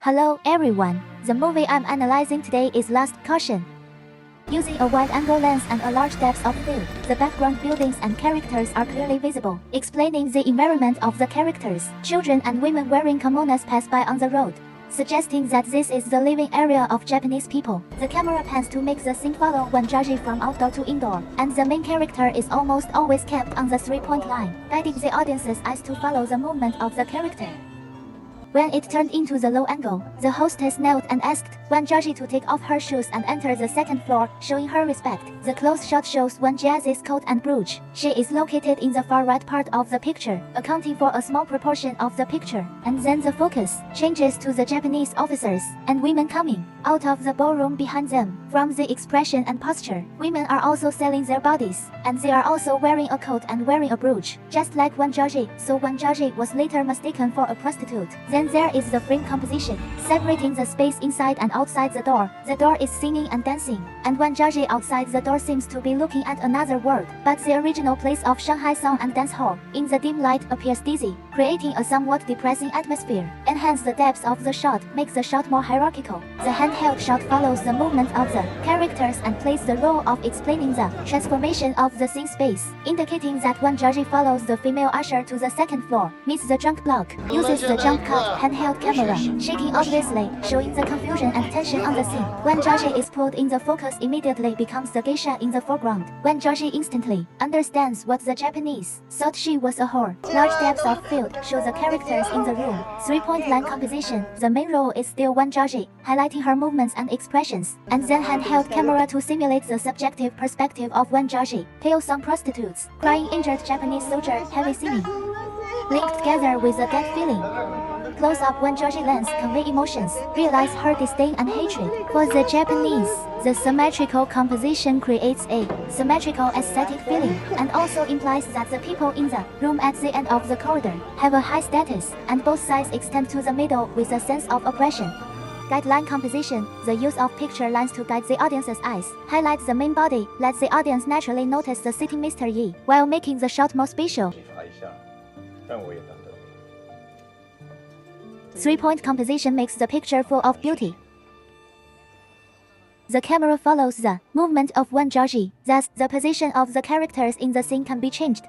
Hello everyone, the movie I'm analyzing today is Last Caution. Using a wide-angle lens and a large depth of field, the background buildings and characters are clearly visible, explaining the environment of the characters. Children and women wearing kimonos pass by on the road, suggesting that this is the living area of Japanese people. The camera pans to make the scene follow Wanjaji from outdoor to indoor, and the main character is almost always kept on the three-point line, guiding the audience's eyes to follow the movement of the character. When it turned into the low angle, the hostess knelt and asked Wanjaji to take off her shoes and enter the second floor, showing her respect. The close shot shows Wanjaji's coat and brooch. She is located in the far right part of the picture, accounting for a small proportion of the picture. And then the focus changes to the Japanese officers and women coming out of the ballroom behind them. From the expression and posture, women are also selling their bodies, and they are also wearing a coat and wearing a brooch, just like Wanjaji. So Wanjaji was later mistaken for a prostitute. Then there is the frame composition, separating the space inside and outside the door. The door is singing and dancing, and Wanjaji outside the door seems to be looking at another world. But the original place of Shanghai Song and Dance Hall, in the dim light, appears dizzy, creating a somewhat depressing atmosphere. Enhance the depth of the shot, makes the shot more hierarchical. The handheld shot follows the movement of the characters and plays the role of explaining the transformation of the scene space, indicating that Wanjaji follows the female usher to the second floor, meets the junk block, uses the jump cut handheld camera, shaking obviously, showing the confusion and tension on the scene. When Wanjaji is pulled in, the focus immediately becomes the geisha in the foreground. Wanjaji instantly understands what the Japanese thought she was a whore. Large depths of field show the characters in the room. Three-point line composition, the main role is still Wanjaji, highlighting her movements and expressions, and then handheld camera to simulate the subjective perspective of Wanjaji. Pale song prostitutes, crying injured Japanese soldier, heavy singing, linked together with a dead feeling. Close-up Wanjaji lens convey emotions, realize her disdain and hatred for the Japanese. The symmetrical composition creates a symmetrical aesthetic feeling, and also implies that the people in the room at the end of the corridor have a high status, and both sides extend to the middle with a sense of oppression. Guideline composition, the use of picture lines to guide the audience's eyes, highlights the main body, lets the audience naturally notice the sitting Mr. Yi, while making the shot more spatial. Three-point composition makes the picture full of beauty. The camera follows the movement of Wanjaji, thus the position of the characters in the scene can be changed.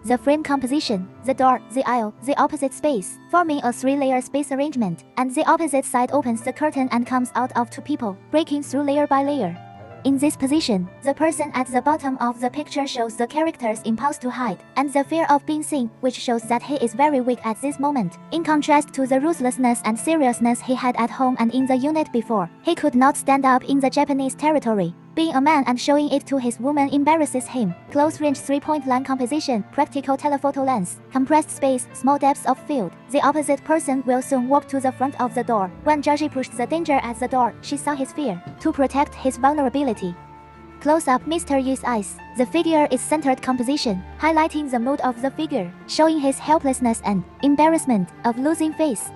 The frame composition, the door, the aisle, the opposite space, forming a three-layer space arrangement, and the opposite side opens the curtain and comes out of two people, breaking through layer by layer. In this position, the person at the bottom of the picture shows the character's impulse to hide, and the fear of being seen, which shows that he is very weak at this moment, in contrast to the ruthlessness and seriousness he had at home and in the unit before. He could not stand up in the Japanese territory. Being a man and showing it to his woman embarrasses him. Close-range three-point line composition, practical telephoto lens, compressed space, small depths of field. The opposite person will soon walk to the front of the door. When Wanjaji pushed the danger at the door, she saw his fear, to protect his vulnerability. Close-up Mr. Yi's eyes. The figure is centered composition, highlighting the mood of the figure, showing his helplessness and embarrassment of losing face.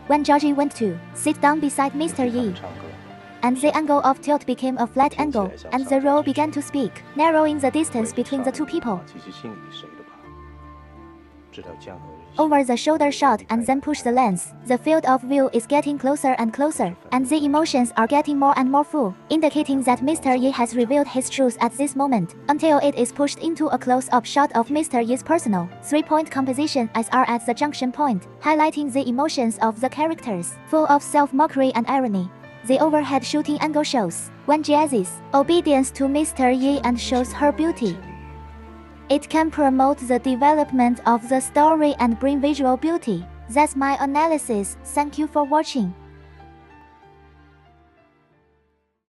Wanjaji went to sit down beside Mr. Yi, and the angle of tilt became a flat angle, and the role began to speak, narrowing the distance between the two people. Over the shoulder shot and then push the lens. The field of view is getting closer and closer, and the emotions are getting more and more full, indicating that Mr. Yi has revealed his truth at this moment, until it is pushed into a close-up shot of Mr. Yi's personal. Three-point composition as are at the junction point, highlighting the emotions of the characters, full of self-mockery and irony. The overhead shooting angle shows Wanjaji's obedience to Mr. Yi and shows her beauty. It can promote the development of the story and bring visual beauty. That's my analysis. Thank you for watching.